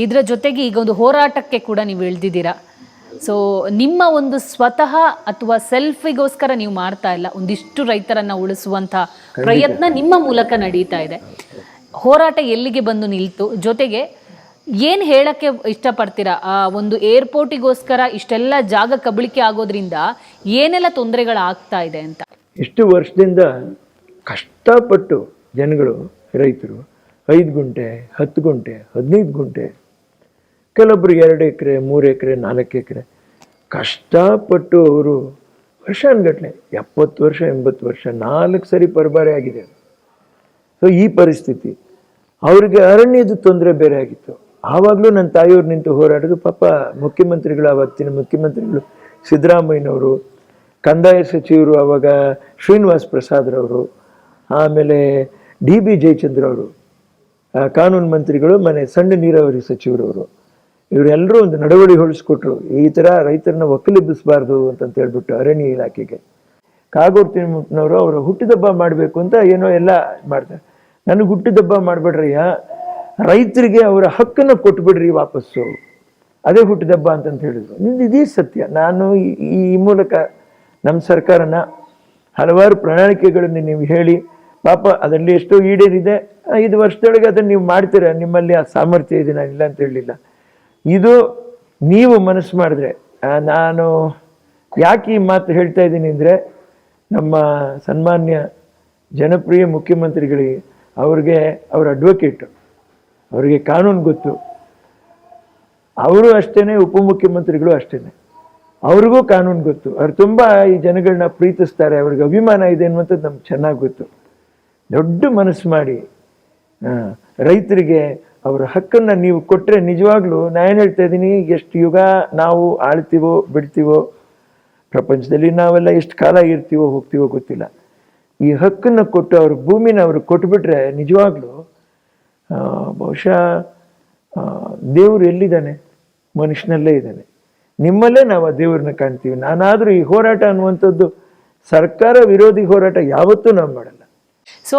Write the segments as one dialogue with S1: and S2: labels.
S1: ಇದರ ಜೊತೆಗೆ ಈಗ ಒಂದು ಹೋರಾಟಕ್ಕೆ ಕೂಡ ನೀವು ಇಳಿದಿದ್ದೀರಾ. ಸೊ ನಿಮ್ಮ ಒಂದು ಸ್ವತಃ ಅಥವಾ ಸೆಲ್ಫಿಗೋಸ್ಕರ ನೀವು ಮಾಡ್ತಾ ಇಲ್ಲ, ಒಂದಿಷ್ಟು ರೈತರನ್ನ ಉಳಿಸುವಂಥ ಪ್ರಯತ್ನ ನಿಮ್ಮ ಮೂಲಕ ನಡೀತಾ ಇದೆ. ಹೋರಾಟ ಎಲ್ಲಿಗೆ ಬಂದು ನಿಲ್ತು? ಜೊತೆಗೆ ಏನು ಹೇಳಕ್ಕೆ ಇಷ್ಟಪಡ್ತೀರಾ? ಒಂದು ಏರ್ಪೋರ್ಟಿಗೋಸ್ಕರ ಇಷ್ಟೆಲ್ಲ ಜಾಗ ಕಬಳಿಕೆ ಆಗೋದ್ರಿಂದ ಏನೆಲ್ಲ ತೊಂದರೆಗಳಾಗ್ತಾ ಇದೆ ಅಂತ?
S2: ಇಷ್ಟು ವರ್ಷದಿಂದ ಕಷ್ಟಪಟ್ಟು ಜನಗಳು, ರೈತರು 5 ಗುಂಟೆ 10 ಗುಂಟೆ 15 ಗುಂಟೆ, ಕೆಲವೊಬ್ಬರು 2 ಎಕರೆ 3 ಎಕರೆ 4 ಎಕರೆ ಕಷ್ಟಪಟ್ಟು ಅವರು ವರ್ಷಾನುಗಟ್ಟಲೆ 70 ವರ್ಷ 80 ವರ್ಷ 4 ಸರಿ ಪರಬಾರೆ ಆಗಿದೆ. ಸೊ ಈ ಪರಿಸ್ಥಿತಿ ಅವ್ರಿಗೆ ಅರಣ್ಯದ ತೊಂದರೆ ಬೇರೆ ಆಗಿತ್ತು. ಆವಾಗಲೂ ನನ್ನ ತಾಯಿಯವ್ರು ನಿಂತು ಹೋರಾಡಿದ್ರು. ಪಾಪ ಮುಖ್ಯಮಂತ್ರಿಗಳು, ಆವತ್ತಿನ ಮುಖ್ಯಮಂತ್ರಿಗಳು ಸಿದ್ದರಾಮಯ್ಯನವರು, ಕಂದಾಯ ಸಚಿವರು ಆವಾಗ ಶ್ರೀನಿವಾಸ್ ಪ್ರಸಾದ್ರವರು, ಆಮೇಲೆ DB ಜಯಚಂದ್ರ ಅವರು, ಕಾನೂನು ಮಂತ್ರಿಗಳು, ಸಣ್ಣ ನೀರಾವರಿ ಸಚಿವರವರು, ಇವರೆಲ್ಲರೂ ಒಂದು ನಡವಳಿ ಹೊಳಿಸ್ಕೊಟ್ರು. ಈ ಥರ ರೈತರನ್ನ ಒಕ್ಕಲೆಬ್ಬಿಸಬಾರ್ದು ಅಂತ ಹೇಳ್ಬಿಟ್ಟು ಅರಣ್ಯ ಇಲಾಖೆಗೆ. ಕಾಗೋಡು ತಿಮ್ಮಪ್ಪನವರು ಅವರ ಹುಟ್ಟಿದಬ್ಬ ಮಾಡಬೇಕು ಅಂತ ಏನೋ ಎಲ್ಲ ಮಾಡ್ತಾರೆ. ನನಗೆ ಹುಟ್ಟಿದಬ್ಬ ಮಾಡಬೇಡ್ರಯ್ಯ, ರೈತರಿಗೆ ಅವರ ಹಕ್ಕನ್ನು ಕೊಟ್ಬಿಡ್ರಿ ವಾಪಸ್ಸು, ಅದೇ ಹುಟ್ಟಿದಬ್ಬ ಅಂತಂತ ಹೇಳಿದ್ರು. ಇದೇ ಸತ್ಯ. ನಾನು ಈ ಮೂಲಕ ನಮ್ಮ ಸರ್ಕಾರನ ಹಲವಾರು ಪ್ರಣಾಳಿಕೆಗಳನ್ನು ನೀವು ಹೇಳಿ, ಪಾಪ ಅದರಲ್ಲಿ ಎಷ್ಟೋ ಈಡೇರಿದೆ. 5 ವರ್ಷದೊಳಗೆ ಅದನ್ನು ನೀವು ಮಾಡ್ತೀರಾ, ನಿಮ್ಮಲ್ಲಿ ಆ ಸಾಮರ್ಥ್ಯ ಇದೆ, ನಾನಿಲ್ಲ ಅಂತ ಹೇಳಲಿಲ್ಲ. ಇದು ನೀವು ಮನಸ್ಸು ಮಾಡಿದ್ರೆ. ನಾನು ಯಾಕೆ ಈ ಮಾತು ಹೇಳ್ತಾ ಇದ್ದೀನಿ ಅಂದರೆ, ನಮ್ಮ ಸನ್ಮಾನ್ಯ ಜನಪ್ರಿಯ ಮುಖ್ಯಮಂತ್ರಿಗಳಿಗೆ, ಅವ್ರಿಗೆ ಅವರ ಅಡ್ವೊಕೇಟು, ಅವರಿಗೆ ಕಾನೂನು ಗೊತ್ತು, ಅವರು ಅಷ್ಟೇ, ಉಪಮುಖ್ಯಮಂತ್ರಿಗಳು ಅಷ್ಟೇ, ಅವ್ರಿಗೂ ಕಾನೂನು ಗೊತ್ತು. ಅವ್ರು ತುಂಬ ಈ ಜನಗಳನ್ನ ಪ್ರೀತಿಸ್ತಾರೆ, ಅವ್ರಿಗೆ ಅಭಿಮಾನ ಇದೆ ಅನ್ನುವಂಥದ್ದು ನಮ್ಗೆ ಚೆನ್ನಾಗಿ ಗೊತ್ತು. ದೊಡ್ಡ ಮನಸ್ಸು ಮಾಡಿ ರೈತರಿಗೆ ಅವರ ಹಕ್ಕನ್ನು ನೀವು ಕೊಟ್ಟರೆ, ನಿಜವಾಗ್ಲೂ ನಾನು ಹೇಳ್ತಾ ಇದ್ದೀನಿ, ಎಷ್ಟು ಯುಗ ನಾವು ಆಳ್ತೀವೋ ಬಿಡ್ತೀವೋ, ಪ್ರಪಂಚದಲ್ಲಿ ನಾವೆಲ್ಲ ಎಷ್ಟು ಕಾಲ ಇರ್ತೀವೋ ಹೋಗ್ತೀವೋ ಗೊತ್ತಿಲ್ಲ, ಈ ಹಕ್ಕನ್ನು ಕೊಟ್ಟು ಅವ್ರ ಭೂಮಿನ ಅವರು ಕೊಟ್ಬಿಟ್ರೆ ನಿಜವಾಗ್ಲೂ ಬಹುಶಃ ದೇವರು ಎಲ್ಲಿದ್ದಾನೆ? ಮನುಷ್ಯನಲ್ಲೇ ಇದ್ದಾನೆ. ನಿಮ್ಮಲ್ಲೇ ನಾವು ಆ ದೇವ್ರನ್ನ ಕಾಣ್ತೀವಿ. ನಾನಾದರೂ ಈ ಹೋರಾಟ ಅನ್ನುವಂಥದ್ದು ಸರ್ಕಾರ ವಿರೋಧಿ ಹೋರಾಟ ಯಾವತ್ತೂ ನಾವು ಮಾಡಲ್ಲ.
S1: ಸೊ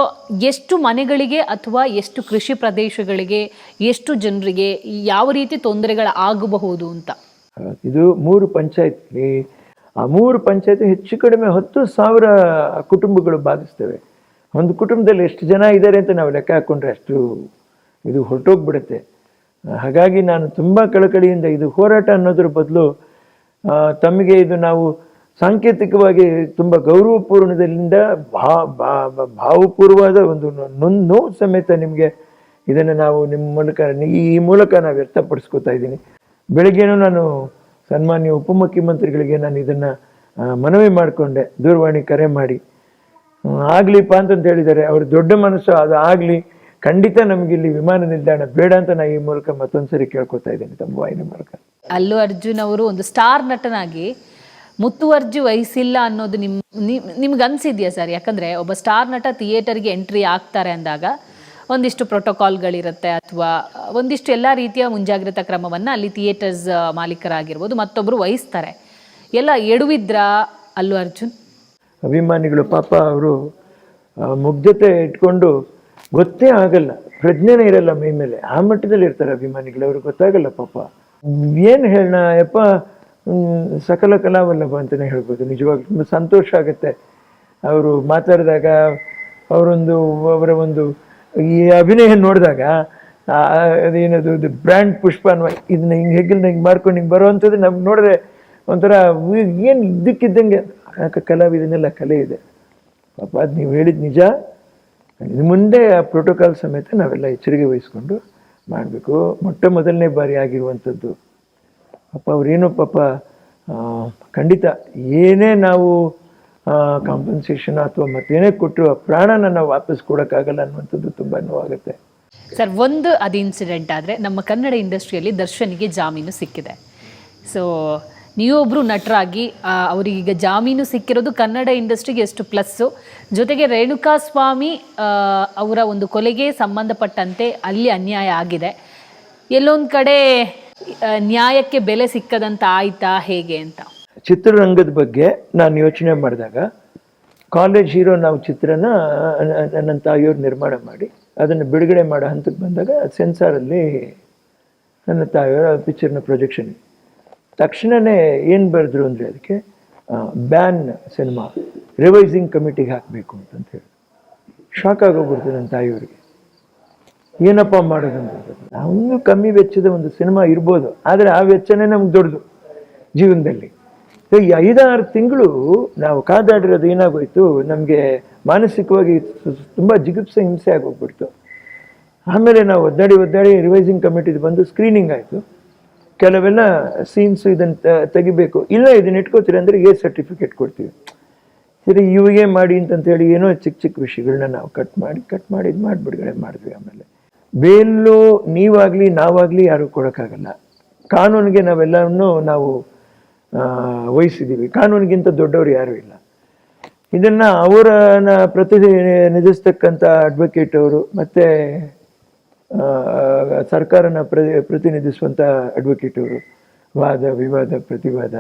S1: ಎಷ್ಟು ಮನೆಗಳಿಗೆ ಅಥವಾ ಎಷ್ಟು ಕೃಷಿ ಪ್ರದೇಶಗಳಿಗೆ, ಎಷ್ಟು ಜನರಿಗೆ ಯಾವ ರೀತಿ ತೊಂದರೆಗಳಾಗಬಹುದು ಅಂತ?
S2: ಇದು 3 ಪಂಚಾಯತ್ಲಿ, ಆ 3 ಪಂಚಾಯತ್ ಹೆಚ್ಚು ಕಡಿಮೆ 10,000 ಕುಟುಂಬಗಳು ಬಾಧಿಸ್ತವೆ. ಒಂದು ಕುಟುಂಬದಲ್ಲಿ ಎಷ್ಟು ಜನ ಇದ್ದಾರೆ ಅಂತ ನಾವು ಲೆಕ್ಕ ಹಾಕ್ಕೊಂಡ್ರೆ ಅಷ್ಟು ಇದು ಹೊರಟೋಗ್ಬಿಡುತ್ತೆ. ಹಾಗಾಗಿ ನಾನು ತುಂಬ ಕಳಕಳಿಯಿಂದ, ಇದು ಹೋರಾಟ ಅನ್ನೋದ್ರ ಬದಲು ತಮಗೆ ಇದು ನಾವು ಸಾಂಕೇತಿಕವಾಗಿ ತುಂಬ ಗೌರವಪೂರ್ಣದಿಂದ ಭಾವಪೂರ್ವವಾದ ಒಂದು ನೋವು ಸಮೇತ ನಿಮಗೆ ಇದನ್ನು ನಾವು ಈ ಮೂಲಕ ನಾವು ವ್ಯಕ್ತಪಡಿಸ್ಕೊತಾ ಇದ್ದೀನಿ. ಬೆಳಗ್ಗೆನೂ ನಾನು ಸನ್ಮಾನ್ಯ ಉಪಮುಖ್ಯಮಂತ್ರಿಗಳಿಗೆ ನಾನು ಇದನ್ನು ಮನವಿ ಮಾಡಿಕೊಂಡೆ, ದೂರವಾಣಿ ಕರೆ ಮಾಡಿ. ಆಗ್ಲಿಪ್ಪ ಅಂತಂತ ಹೇಳಿದ್ದಾರೆ. ಅವ್ರ ದೊಡ್ಡ ಮನಸ್ಸು, ಅದು ಆಗಲಿ, ಖಂಡಿತ ನಮಗಿಲ್ಲಿ ವಿಮಾನ ನಿಲ್ದಾಣ ಬೇಡ ಅಂತ ನಾನು ಈ ಮೂಲಕ ಮತ್ತೊಂದ್ಸರಿ ಕೇಳ್ಕೊತಾ ಇದ್ದೀನಿ ತಮ್ಮ ವಾಹಿನಿ ಮೂಲಕ.
S1: ಅಲ್ಲು ಅರ್ಜುನ್ ಅವರು ಒಂದು ಸ್ಟಾರ್ ನಟನಾಗಿ ಮುತುವರ್ಜಿ ವಹಿಸಿಲ್ಲ ಅನ್ನೋದು ನಿಮ್ಗೆ ಅನ್ಸಿದ್ಯಾ ಸರ್? ಯಾಕಂದರೆ ಒಬ್ಬ ಸ್ಟಾರ್ ನಟ ಥಿಯೇಟರ್ಗೆ ಎಂಟ್ರಿ ಆಗ್ತಾರೆ ಅಂದಾಗ ಒಂದಿಷ್ಟು ಪ್ರೋಟೋಕಾಲ್ಗಳಿರುತ್ತೆ, ಅಥವಾ ಒಂದಿಷ್ಟು ಎಲ್ಲ ರೀತಿಯ ಮುಂಜಾಗ್ರತಾ ಕ್ರಮವನ್ನು ಅಲ್ಲಿ ಥಿಯೇಟರ್ಸ್ ಮಾಲೀಕರಾಗಿರ್ಬೋದು ಮತ್ತೊಬ್ಬರು ವಹಿಸ್ತಾರೆ. ಎಲ್ಲ ಎಡುವಿದ್ರ ಅಲ್ಲು ಅರ್ಜುನ್
S2: ಅಭಿಮಾನಿಗಳು? ಪಾಪ ಅವರು ಮುಗ್ಧತೆ ಇಟ್ಕೊಂಡು ಗೊತ್ತೇ ಆಗಲ್ಲ, ಪ್ರಜ್ಞೆನೇ ಇರಲ್ಲ ಮೈ ಮೇಲೆ, ಆ ಮಟ್ಟದಲ್ಲಿ ಇರ್ತಾರೆ ಅಭಿಮಾನಿಗಳು. ಅವ್ರಿಗೆ ಗೊತ್ತಾಗಲ್ಲ ಪಾಪ. ಏನು ಹೇಳೋಣ ಯಪ್ಪ, ಸಕಲ ಕಲಾವಲ್ಲಭ ಅಂತಲೇ ಹೇಳ್ಬೋದು. ನಿಜವಾಗ್ಲೂ ತುಂಬ ಸಂತೋಷ ಆಗುತ್ತೆ ಅವರು ಮಾತಾಡಿದಾಗ. ಅವರ ಒಂದು ಈ ಅಭಿನಯ ನೋಡಿದಾಗ ಅದೇನದು ಬ್ರ್ಯಾಂಡ್ ಪುಷ್ಪ ಅನ್ನುವ ಇದನ್ನ ಹಿಂಗೆ ಹೆಗ್ಗಲ್ನ ಹಿಂಗೆ ಮಾಡ್ಕೊಂಡು ಹಿಂಗೆ ಬರುವಂಥದ್ದು ನಮ್ಗೆ ನೋಡಿದ್ರೆ ಒಂಥರ ಏನು ಇದ್ದಕ್ಕಿದ್ದಂಗೆ ಕಲಾವಿದನೆಲ್ಲ ಕಲೆ ಇದೆ ಪಾಪ. ಅದು ನೀವು ಹೇಳಿದ ನಿಜ. ಇನ್ನು ಮುಂದೆ ಆ ಪ್ರೋಟೋಕಾಲ್ ಸಮೇತ ನಾವೆಲ್ಲ ಎಚ್ಚರಿಕೆ ವಹಿಸ್ಕೊಂಡು ಮಾಡಬೇಕು. ಮೊದಲನೇ ಬಾರಿ ಆಗಿರುವಂಥದ್ದು ಪಾಪ. ಅವ್ರೇನೋ ಪಾಪ ಖಂಡಿತ ಏನೇ ನಾವು ಕಾಂಪನ್ಸೇಷನ್ ಅಥವಾ ಮತ್ತೇನೇ ಕೊಟ್ಟರು ಆ ಪ್ರಾಣನ ನಾವು ವಾಪಸ್ ಕೊಡೋಕ್ಕಾಗಲ್ಲ ಅನ್ನುವಂಥದ್ದು ತುಂಬ ನೋವಾಗುತ್ತೆ
S1: ಸರ್. ಅದು ಇನ್ಸಿಡೆಂಟ್ ಆದರೆ ನಮ್ಮ ಕನ್ನಡ ಇಂಡಸ್ಟ್ರಿಯಲ್ಲಿ ದರ್ಶನ್ಗೆ ಜಾಮೀನು ಸಿಕ್ಕಿದೆ. ಸೊ ನೀವೊಬ್ಬರು ನಟರಾಗಿ ಅವರಿಗೀಗ ಜಾಮೀನು ಸಿಕ್ಕಿರೋದು ಕನ್ನಡ ಇಂಡಸ್ಟ್ರಿಗೆ ಎಷ್ಟು ಪ್ಲಸ್ಸು. ಜೊತೆಗೆ ರೇಣುಕಾಸ್ವಾಮಿ ಅವರ ಒಂದು ಕೊಲೆಗೆ ಸಂಬಂಧಪಟ್ಟಂತೆ ಅಲ್ಲಿ ಅನ್ಯಾಯ ಆಗಿದೆ, ಎಲ್ಲೊಂದು ಕಡೆ ನ್ಯಾಯಕ್ಕೆ ಬೆಲೆ ಸಿಕ್ಕದಂತ ಆಯ್ತಾ ಹೇಗೆ ಅಂತ?
S2: ಚಿತ್ರರಂಗದ ಬಗ್ಗೆ ನಾನು ಯೋಚನೆ ಮಾಡಿದಾಗ ಕಾಲೇಜ್ ಹೀರೋ ನಾವು ಚಿತ್ರನ ನನ್ನ ತಾಯಿಯವ್ರು ನಿರ್ಮಾಣ ಮಾಡಿ ಅದನ್ನು ಬಿಡುಗಡೆ ಮಾಡೋ ಹಂತಕ್ಕೆ ಬಂದಾಗ ಸೆನ್ಸಾರಲ್ಲಿ ನನ್ನ ತಾಯಿಯವರ ಪಿಕ್ಚರ್ನ ಪ್ರೊಜೆಕ್ಷನ್. ತಕ್ಷಣವೇ ಏನು ಬರೆದ್ರು ಅಂದರೆ ಅದಕ್ಕೆ ಬ್ಯಾನ್ ಸಿನಿಮಾ ರಿವೈಸಿಂಗ್ ಕಮಿಟಿಗೆ ಹಾಕಬೇಕು ಅಂತ ಹೇಳಿ. ಶಾಕ್ ಆಗೋಗ್ಬಿಡ್ತು ನನ್ನ ತಾಯಿಯವರಿಗೆ. ಏನಪ್ಪ ಮಾಡೋದು ಅಂತ. ಅವನು ಕಮ್ಮಿ ವೆಚ್ಚದ ಒಂದು ಸಿನಿಮಾ ಇರ್ಬೋದು, ಆದರೆ ಆ ವೆಚ್ಚನೇ ನಮ್ಗೆ ದೊಡ್ಡದು ಜೀವನದಲ್ಲಿ. ಈ 5-6 ತಿಂಗಳು ನಾವು ಕಾದಾಡಿರೋದು ಏನಾಗೋಯ್ತು, ನಮಗೆ ಮಾನಸಿಕವಾಗಿ ತುಂಬ ಜಿಗುಪ್ಸೆ ಹಿಂಸೆ ಆಗೋಗ್ಬಿಡ್ತು. ಆಮೇಲೆ ನಾವು ಒದ್ದಾಡಿ ರಿವೈಸಿಂಗ್ ಕಮಿಟಿದು ಬಂದು ಸ್ಕ್ರೀನಿಂಗ್ ಆಯಿತು. ಕೆಲವೆಲ್ಲ ಸೀನ್ಸು ಇದನ್ನು ತೆಗಿಬೇಕು, ಇಲ್ಲ ಇದನ್ನ ಇಟ್ಕೋತೀರಿ ಅಂದರೆ ಎ ಸರ್ಟಿಫಿಕೇಟ್ ಕೊಡ್ತೀವಿ. ಸರಿ ಇವಾಗೇ ಮಾಡಿ ಅಂತಂತೇಳಿ ಏನೋ ಚಿಕ್ಕ ವಿಷಯಗಳನ್ನ ನಾವು ಕಟ್ ಮಾಡಿ ಇದು ಮಾಡಿ ಬಿಡುಗಡೆ ಮಾಡಿದ್ವಿ. ಆಮೇಲೆ ಬೇಲು ನೀವಾಗಲಿ ನಾವಾಗಲಿ ಯಾರು ಕೊಡೋಕ್ಕಾಗಲ್ಲ. ಕಾನೂನಿಗೆ ನಾವೆಲ್ಲವನ್ನೂ ನಾವು ವಹಿಸಿದ್ದೀವಿ. ಕಾನೂನಿಗಿಂತ ದೊಡ್ಡವರು ಯಾರೂ ಇಲ್ಲ. ಇದನ್ನು ಅವರನ್ನ ಪ್ರತಿನಿಧಿಸ್ತಕ್ಕಂಥ ಅಡ್ವೊಕೇಟ್ ಅವರು ಮತ್ತು ಸರ್ಕಾರನ ಪ್ರತಿನಿಧಿಸುವಂಥ ಅಡ್ವೊಕೇಟ್ ಅವರು ವಾದ ವಿವಾದ ಪ್ರತಿವಾದ,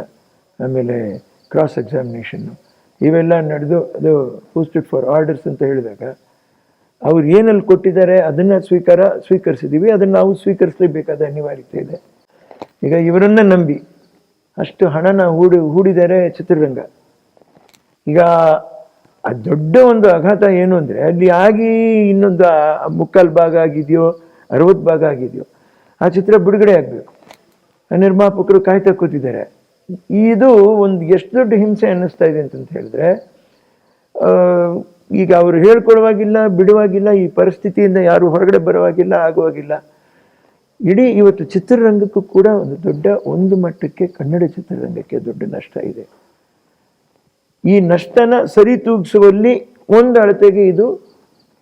S2: ಆಮೇಲೆ ಕ್ರಾಸ್ ಎಕ್ಸಾಮಿನೇಷನ್ನು ಇವೆಲ್ಲ ನಡೆದು ಅದು ಪೋಸ್ಟೆಡ್ ಫಾರ್ ಆರ್ಡರ್ಸ್ ಅಂತ ಹೇಳಿದಾಗ ಅವ್ರು ಏನಲ್ಲಿ ಕೊಟ್ಟಿದ್ದಾರೆ ಅದನ್ನು ಸ್ವೀಕರಿಸಿದ್ದೀವಿ. ಅದನ್ನು ನಾವು ಸ್ವೀಕರಿಸಲೇಬೇಕಾದ ಅನಿವಾರ್ಯತೆ ಇದೆ. ಈಗ ಇವರನ್ನ ನಂಬಿ ಅಷ್ಟು ಹಣನ ಹೂಡಿದ್ದಾರೆ ಚಿತ್ರರಂಗ. ಈಗ ಆ ದೊಡ್ಡ ಒಂದು ಆಘಾತ ಏನು ಅಂದರೆ ಅಲ್ಲಿ ಆಗಿ ಇನ್ನೊಂದು 3/4 ಭಾಗ ಆಗಿದೆಯೋ 60 ಭಾಗ ಆಗಿದೆಯೋ ಆ ಚಿತ್ರ ಬಿಡುಗಡೆ ಆಗಬೇಕು. ನಿರ್ಮಾಪಕರು ಕಾಯ್ತಾ ಕೂತಿದ್ದಾರೆ. ಇದು ಒಂದು ಎಷ್ಟು ದೊಡ್ಡ ಹಿಂಸೆ ಅನ್ನಿಸ್ತಾ ಇದೆ ಅಂತಂತ ಹೇಳಿದ್ರೆ, ಈಗ ಅವರು ಹೇಳ್ಕೊಡುವಾಗಿಲ್ಲ, ಬಿಡುವಾಗಿಲ್ಲ, ಈ ಪರಿಸ್ಥಿತಿಯಿಂದ ಯಾರು ಹೊರಗಡೆ ಬರುವಾಗಿಲ್ಲ, ಆಗುವಾಗಿಲ್ಲ. ಇಡೀ ಇವತ್ತು ಚಿತ್ರರಂಗಕ್ಕೂ ಕೂಡ ಒಂದು ಮಟ್ಟಕ್ಕೆ ಕನ್ನಡ ಚಿತ್ರರಂಗಕ್ಕೆ ದೊಡ್ಡ ನಷ್ಟ ಇದೆ. ಈ ನಷ್ಟನ ಸರಿತೂಗಿಸುವಲ್ಲಿ ಒಂದು ಅಳತೆಗೆ ಇದು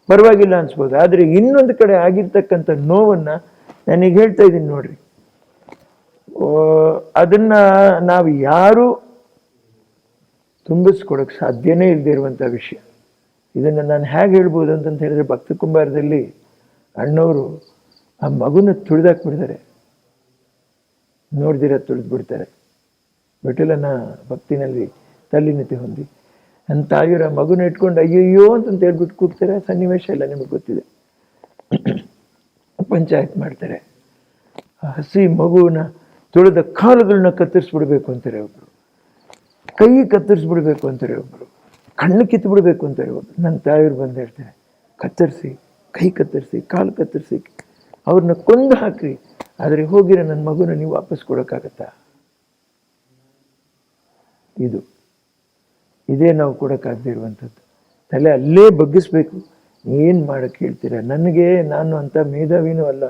S2: ಪರವಾಗಿಲ್ಲ ಅನ್ಸ್ಬೋದು. ಆದರೆ ಇನ್ನೊಂದು ಕಡೆ ಆಗಿರ್ತಕ್ಕಂಥ ನೋವನ್ನು ನಾನೀಗ ಹೇಳ್ತಾ ಇದ್ದೀನಿ ನೋಡ್ರಿ, ಅದನ್ನ ನಾವು ಯಾರು ತುಂಬಿಸ್ಕೊಡಕ್ಕೆ ಸಾಧ್ಯನೇ ಇಲ್ಲದೆ ಇರುವಂಥ ವಿಷಯ. ಇದನ್ನು ನಾನು ಹೇಗೆ ಹೇಳ್ಬೋದು ಅಂತಂತ ಹೇಳಿದ್ರೆ, ಭಕ್ತ ಕುಂಬಾರದಲ್ಲಿ ಅಣ್ಣವರು ಆ ಮಗುನ ತುಳಿದಾಕ್ಬಿಡ್ತಾರೆ, ನೋಡ್ದಿರ ತುಳಿದ್ಬಿಡ್ತಾರೆ. ವಿಠಲನ ಭಕ್ತಿನಲ್ಲಿ ತಲ್ಲಿನತೆ ಹೊಂದಿ ನನ್ನ ತಾಯಿಯವರ ಮಗುನ ಇಟ್ಕೊಂಡು ಅಯ್ಯಯ್ಯೋ ಅಂತಂತ ಹೇಳ್ಬಿಟ್ಟು ಕೂಗ್ತಾರೆ. ಸನ್ನಿವೇಶ ಎಲ್ಲ ನಿಮಗೆ ಗೊತ್ತಿದೆ. ಪಂಚಾಯತ್ ಮಾಡ್ತಾರೆ. ಹಸಿ ಮಗುವನ್ನ ತುಳಿದ ಕಾಲುಗಳನ್ನ ಕತ್ತರಿಸ್ಬಿಡ್ಬೇಕು ಅಂತಾರೆ ಒಬ್ಬರು, ಕೈ ಕತ್ತರಿಸ್ಬಿಡ್ಬೇಕು ಅಂತಾರೆ ಒಬ್ಬರು, ಕಣ್ಣು ಕಿತ್ಬಿಡ್ಬೇಕು ಅಂತಾರೆ ಒಬ್ಬರು. ನನ್ನ ತಾಯಿಯವ್ರು ಬಂದು ಹೇಳ್ತಾರೆ, ಕತ್ತರಿಸಿ, ಕೈ ಕತ್ತರಿಸಿ, ಕಾಲು ಕತ್ತರಿಸಿ, ಅವ್ರನ್ನ ಕೊಂದು ಹಾಕ್ರಿ, ಆದರೆ ಹೋಗಿರೋ ನನ್ನ ಮಗುನ ನೀವು ವಾಪಸ್ ಕೊಡೋಕ್ಕಾಗತ್ತಾ? ಇದೇ ನಾವು ಕೊಡೋಕ್ಕಾಗದೇ ಇರುವಂಥದ್ದು. ತಲೆ ಅಲ್ಲೇ ಬಗ್ಗಿಸ್ಬೇಕು. ಏನು ಮಾಡೋಕ್ಕೆ ಹೇಳ್ತೀರ? ನಾನು ಅಂಥ ಮೇಧಾವಿನೂ ಅಲ್ಲ,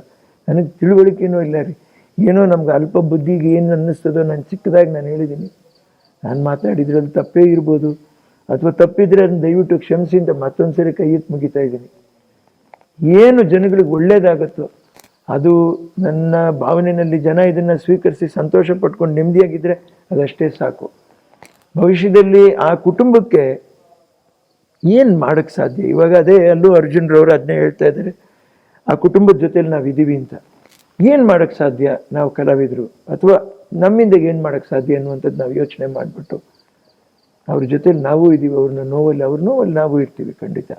S2: ನನಗೆ ತಿಳುವಳಿಕೆನೂ ಇಲ್ಲ ರೀ. ಏನೋ ನಮ್ಗೆ ಅಲ್ಪ ಬುದ್ಧಿಗೆ ಏನು ಅನ್ನಿಸ್ತದೋ ನಾನು ಚಿಕ್ಕದಾಗಿ ನಾನು ಹೇಳಿದ್ದೀನಿ. ನಾನು ಮಾತಾಡಿದ್ರಲ್ಲಿ ತಪ್ಪೇ ಇರ್ಬೋದು, ಅಥವಾ ತಪ್ಪಿದ್ರೆ ಅದನ್ನು ದಯವಿಟ್ಟು ಕ್ಷಮಿಸಿ ಅಂತ ಮತ್ತೊಂದು ಸರಿ ಕೈ ಎತ್ತಿ ಮುಗಿತಾ ಇದ್ದೀನಿ. ಏನು ಜನಗಳಿಗೆ ಒಳ್ಳೇದಾಗತ್ತೋ ಅದು ನನ್ನ ಭಾವನೆಯಲ್ಲಿ ಜನ ಇದನ್ನು ಸ್ವೀಕರಿಸಿ ಸಂತೋಷ ಪಟ್ಕೊಂಡು ನೆಮ್ಮದಿಯಾಗಿದ್ದರೆ ಅದಷ್ಟೇ ಸಾಕು. ಭವಿಷ್ಯದಲ್ಲಿ ಆ ಕುಟುಂಬಕ್ಕೆ ಏನು ಮಾಡೋಕ್ಕೆ ಸಾಧ್ಯ? ಇವಾಗ ಅದೇ ಅಲ್ಲೂ ಅರ್ಜುನ್ರವರು ಅದನ್ನೇ ಹೇಳ್ತಾ ಇದ್ದಾರೆ, ಆ ಕುಟುಂಬದ ಜೊತೆಲಿ ನಾವು ಇದ್ದೀವಿ ಅಂತ. ಏನು ಮಾಡೋಕ್ಕೆ ಸಾಧ್ಯ ನಾವು ಕಲಾವಿದರು, ಅಥವಾ ನಮ್ಮಿಂದ ಏನು ಮಾಡೋಕ್ಕೆ ಸಾಧ್ಯ ಅನ್ನುವಂಥದ್ದು ನಾವು ಯೋಚನೆ ಮಾಡಿಬಿಟ್ಟು ಅವ್ರ ಜೊತೆಲಿ ನಾವು ಇದ್ದೀವಿ. ಅವ್ರ ನೋವಲ್ಲಿ ನಾವು ಇರ್ತೀವಿ ಖಂಡಿತ.